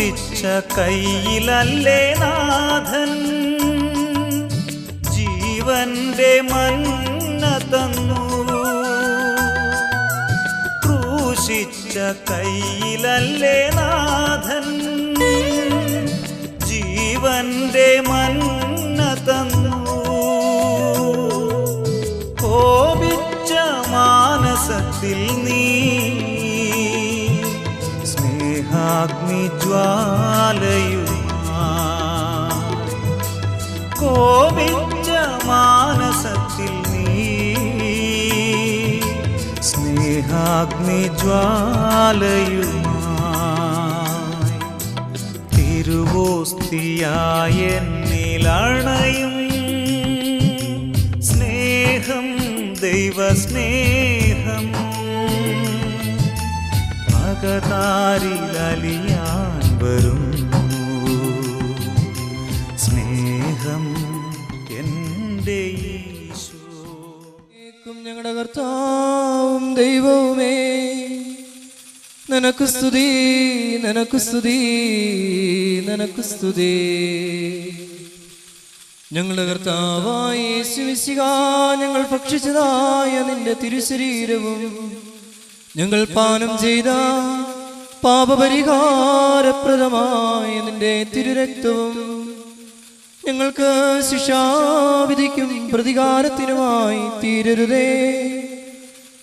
ക്രൂശിച്ച കയ്യിലല്ലേ നാഥൻ ജീവന്റെ മന്ന തന്നു. ക്രൂശിച്ച കയ്യിലല്ലേ നാഥൻ ജീവന്റെ മന്ന തന്നു. കോപിച്ച മാനസത്തിൽ നീ സ്നേഹാഗ്നിജ്വാലയുമായി. കോപിച്ച മാനസത്തിൽ നീ സ്നേഹാഗ്നിജ്വാലയുമായി. തിരുവോസ്തിയായ എന്നിലണയും സ്നേഹം ദൈവസ്നേഹം. അകതാരിലലിയാൻ വരുന്നു സ്നേഹം എൻ്റെ യേശു. ഞങ്ങളുടെ കർത്താവും ദൈവവുമേ, നിനക്ക് സ്തുതി, നിനക്ക് സ്തുതി, നിനക്ക് സ്തുതി. ഞങ്ങളുടെ കർത്താവായ യേശു മിശിഹാ, ഞങ്ങൾ ഭക്ഷിച്ചതായ നിന്റെ തിരുശരീരവും ഞങ്ങൾ പാനം ചെയ്ത പാപപരിഹാരപ്രദമായ നിന്റെ തിരുരക്തവും ഞങ്ങൾക്ക് ശിക്ഷാവിധിക്കും പ്രതികാരത്തിനുമായി തീരരുതേ.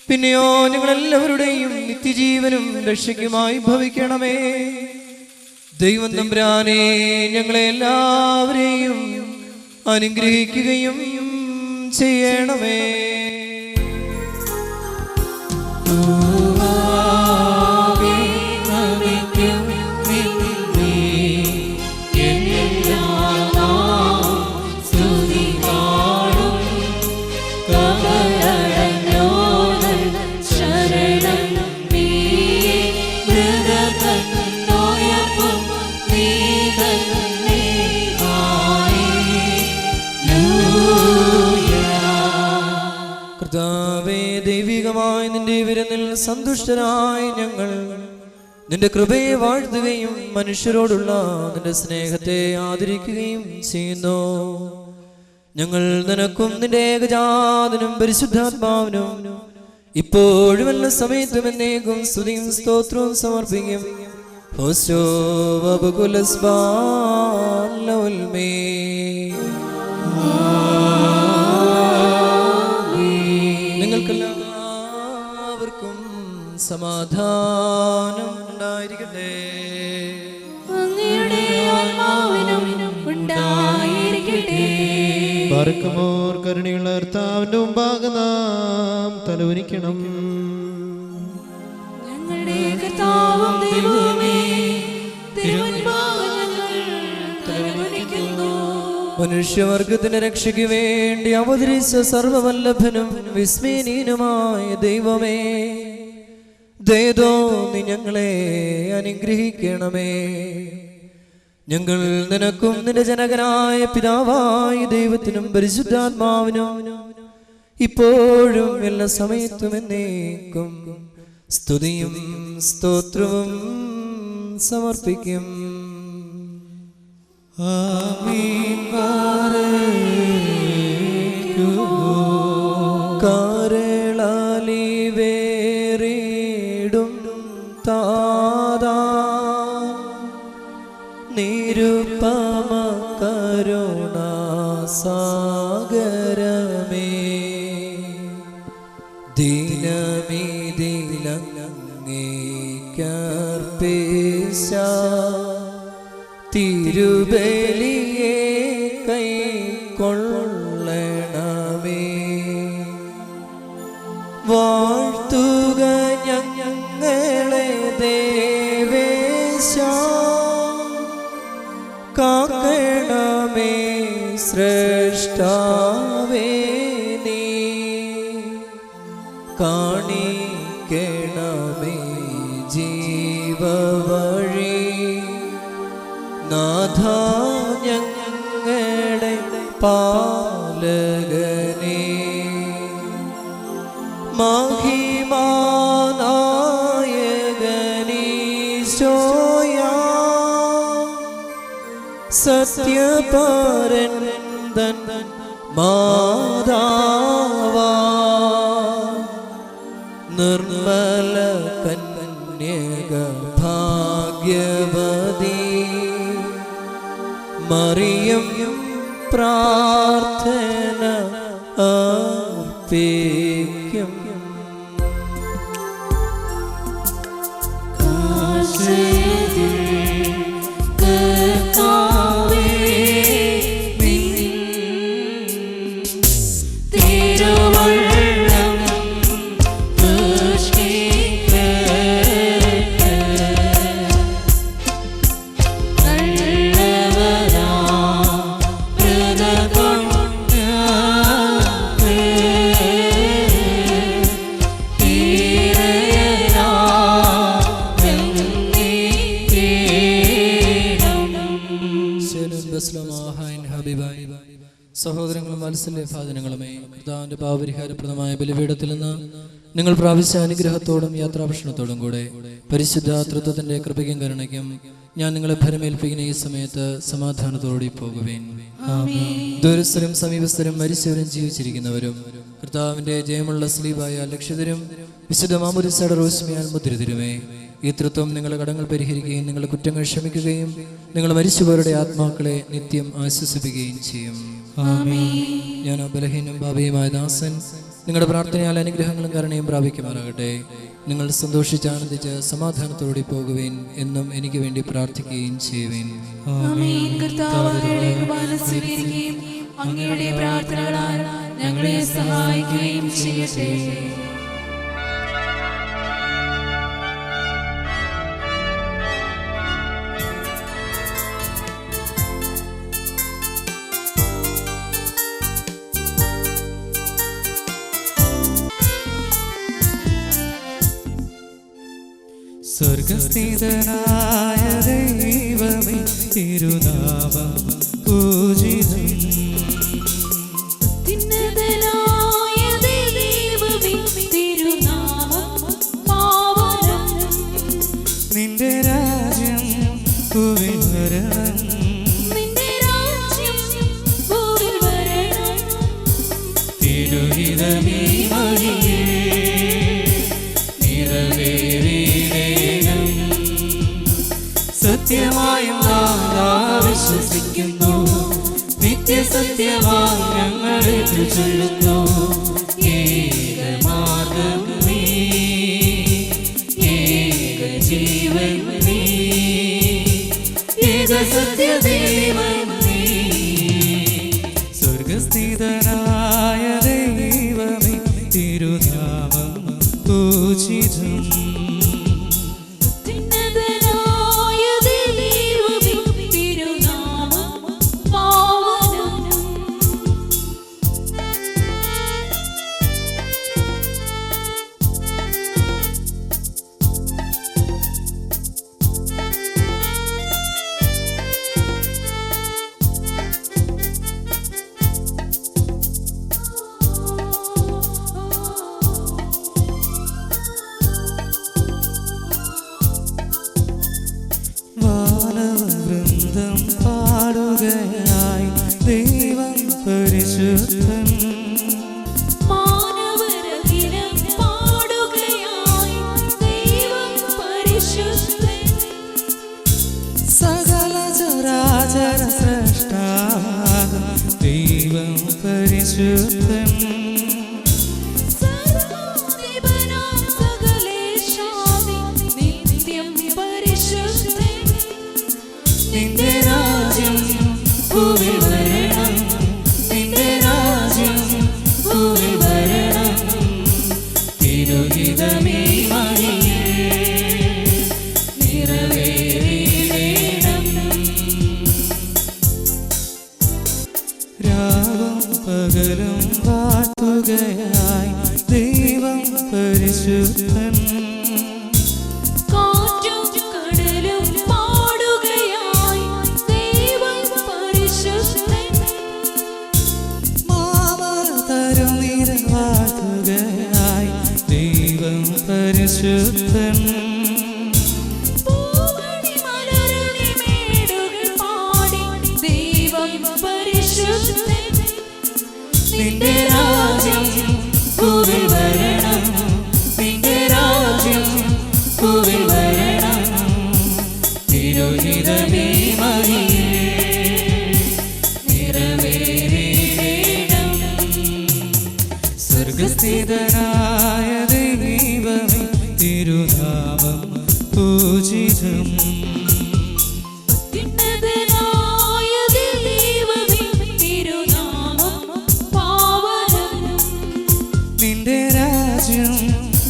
പിന്നെയോ ഞങ്ങളെല്ലാവരുടെയും നിത്യജീവനും രക്ഷയ്ക്കുമായി ഭവിക്കണമേ. ദൈവം തമ്പുരാനെ, ഞങ്ങളെ എല്ലാവരെയും അനുഗ്രഹിക്കുകയും ചെയ്യണമേ. കർത്താവേ, ദൈവികമായി നിന്റെ വിരുന്നിൽ സന്തുഷ്ടരായി ഞങ്ങൾ നിന്റെ കൃപയെ വാഴ്ത്തുകയും മനുഷ്യരോടുള്ള നിന്റെ സ്നേഹത്തെ ആദരിക്കുകയും ചെയ്യുന്നു. ഞങ്ങൾ നിനക്കും നിന്റെ ഏകജാതനും പരിശുദ്ധാത്മാവിനും ഇപ്പോഴും എല്ലാ സമയത്തും എന്നേക്കും സ്തുതിയും സ്തോത്രവും സമർപ്പിക്കും. നിങ്ങൾക്കെല്ലാവർക്കും സമാധാനം ഉണ്ടായിരിക്കട്ടെ. ബർക്കമോർ കരുണയുള്ള കർത്താവിന്റെ മുമ്പാകെ നാം തലവനിക്കണം. ഞങ്ങളുടെ കർത്താവും ദൈവമേ, തിരുമുൻപാകെ ഞങ്ങൾ തലവനിക്കുന്നു. മനുഷ്യവർഗത്തിന്റെ രക്ഷയ്ക്ക് വേണ്ടി അവതരിച്ച സർവവല്ലഭനും വിസ്മയനീയനുമായ ദൈവമേ, ദയതോ നീ ഞങ്ങളെ അനുഗ്രഹിക്കണമേ. ഞങ്ങൾ നിനക്കും നിന്റെ ജനകനായ പിതാവായ ദൈവത്തിനും പരിശുദ്ധാത്മാവിനും ഇപ്പോഴും എല്ലാ സമയത്തും എന്നേക്കും സ്തുതിയും സ്തോത്രവും സമർപ്പിക്കും. ആമീൻ. കരളാലി വേറിടും താതാ, നിരുപമ കരുണാസാഗരമേ, ദിനമിതിലങ്ങേക്കർപ്പേശ തിരുബലിയെ കൈക്കൊള്ളണമേ. വാഴ്ത്തുക ഞങ്ങളെ ദേവേശ, കാക്കണമേ ശ്രേഷ്ഠാവേ നീ, കാണിക്കണമേ ജീവവഴി. നാഥ ഞങ്ങളുടെ പാലകനേ, മഹിമാനായകനീശോയാ സത്യപരൻ തൻ മാതാവാ നിർമ്മല കന്യക ഭാഗ്യവതി മറിയം പ്രാർത്ഥന അർപ്പിക്കും. സഹോദരങ്ങളും മത്സല്യഭാജനങ്ങളുമേ, കർത്താവിന്റെ പാപപരിഹാരപ്രദമായ ബലിപീഠത്തിൽ നിന്ന് നിങ്ങൾ പ്രാപിച്ച അനുഗ്രഹത്തോടും യാത്രാഭക്ഷണത്തോടും കൂടെ പരിശുദ്ധ തൃത്വത്തിന്റെ കൃപയ്ക്കും കരുണയ്ക്കും ഞാൻ നിങ്ങളെ ഭരമേൽപ്പിക്കുന്ന ഈ സമയത്ത് സമാധാനത്തോടെ പോകുവേൻ. ദൂരസ്ഥരും സമീപസ്ഥരും മരിച്ചവരും ജീവിച്ചിരിക്കുന്നവരും കർത്താവിന്റെ ജയമുള്ള സ്ലീബായ ലക്ഷ്യതരും വിശുദ്ധ മാമോദിസയുടെ റോസ്മിയാൽ മുദ്രിതരുമേ, ഈ തൃത്വം നിങ്ങളുടെ കടങ്ങൾ പരിഹരിക്കുകയും നിങ്ങളുടെ കുറ്റങ്ങൾ ക്ഷമിക്കുകയും നിങ്ങൾ മരിച്ചുപോരുടെ ആത്മാക്കളെ നിത്യം ആശ്വസിപ്പിക്കുകയും ചെയ്യും. ഞാൻ ബലഹീനം പാപിയുമായ ദാസൻ നിങ്ങളുടെ പ്രാർത്ഥനയാൽ അനുഗ്രഹങ്ങളും കരുണയും പ്രാപിക്കുമാറാകട്ടെ. നിങ്ങൾ സന്തോഷിച്ച് ആനന്ദിച്ച് സമാധാനത്തോടെ പോകുവേൻ എന്നും എനിക്ക് വേണ്ടി പ്രാർത്ഥിക്കുകയും ചെയ്യുവേൻ. അങ്ങയുടെ പ്രാർത്ഥനകളാൽ ഞങ്ങളെ സഹായിക്കുകയും ചെയ്യട്ടെ. സ്വർഗസ്ഥിതനായ ദൈവമേ, തിരുനാമം പൂജിതം. അത്യുന്നതനായ ദൈവമേ, തിരുനാമം പാവനം. നിന്റെ രാജ്യം ഭൂവിൽ വരണം, നിന്റെ രാജ്യം ഭൂവിൽ വരണം. തിരുഹിതമീ വഴിയേ നിറവേറേണം. സത്യമായും നാം വിശ്വസിക്കുന്നു, നിത്യസത്യമായി ഞങ്ങളെ ചൊല്ലുന്നു. ഏകമാർഗ്ഗം നീ, ഏകജീവൻ നീ, ഏകസത്യദേവൻ നീ. സ്വർഗസ്ഥിതനായ ദൈവമേ, തിരുനാമം പൂജിതം. വാനവൃന്ദം പാടുകയായി ദൈവം പരിശുദ്ധൻ. മാനവരഖിലം പാടുകയായി ദൈവം പരിശുദ്ധൻ. സകല ചരാചര സ്രഷ്ടാവാകും ദൈവം പരിശുദ്ധൻ. സർവ്വാധിപനാം സകലേശാദി നിത്യം പരിശുദ്ധൻ. നിന്റെ രാജ്യം ഭൂവിൽ വരണം, നിന്റെ രാജ്യം ഭൂവിൽ വരണം. തിരുഹിതമീ വഴിയേ നിറവേറേണം. രാവും പകലും വാഴ്ത്തുകയായി ദൈവം പരിശുദ്ധൻ. കാറ്റും കടലും പാടുകയായി ദൈവം പരിശുദ്ധൻ. പരിശുദ്ധൻ നിന്റെ രാജ്യം ഭൂവിൽ വരണം, നിന്റെ രാജ്യം ഭൂവിൽ വരണം. തിരുഹിതമേ മഹിയിൽ നിറവേറിയിടണം. സ്വർഗസ്ഥിതനായ ദൈവമേ തിരുനാമം പൂജിതം. ഉന്നതനായ ദൈവമേ തിരുനാമം പാവനം. നിന്റെ രാജ്യം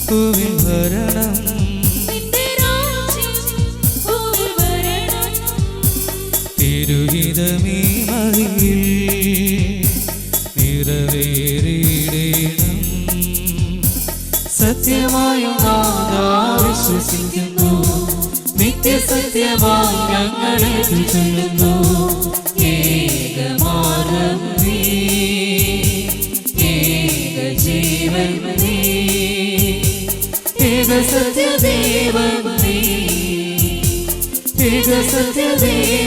ഭൂവിൽ വരണം, നിന്റെ രാജ്യം ഭൂവിൽ വരണം. തിരുഹിതമീ മഹിയിൽ നിറവേറിയിടണം. സത്യമായും നാഥാ വിശ്വസിക്കുന്നു, നിത്യസത്യമായി ഞങ്ങളെ ചൊല്ലുന്നു. ഏകമാർഗ്ഗം നീ, ഏകജീവൻ നീ, ഏകസത്യദേവൻ നീ, ഏകസത്യദേവൻ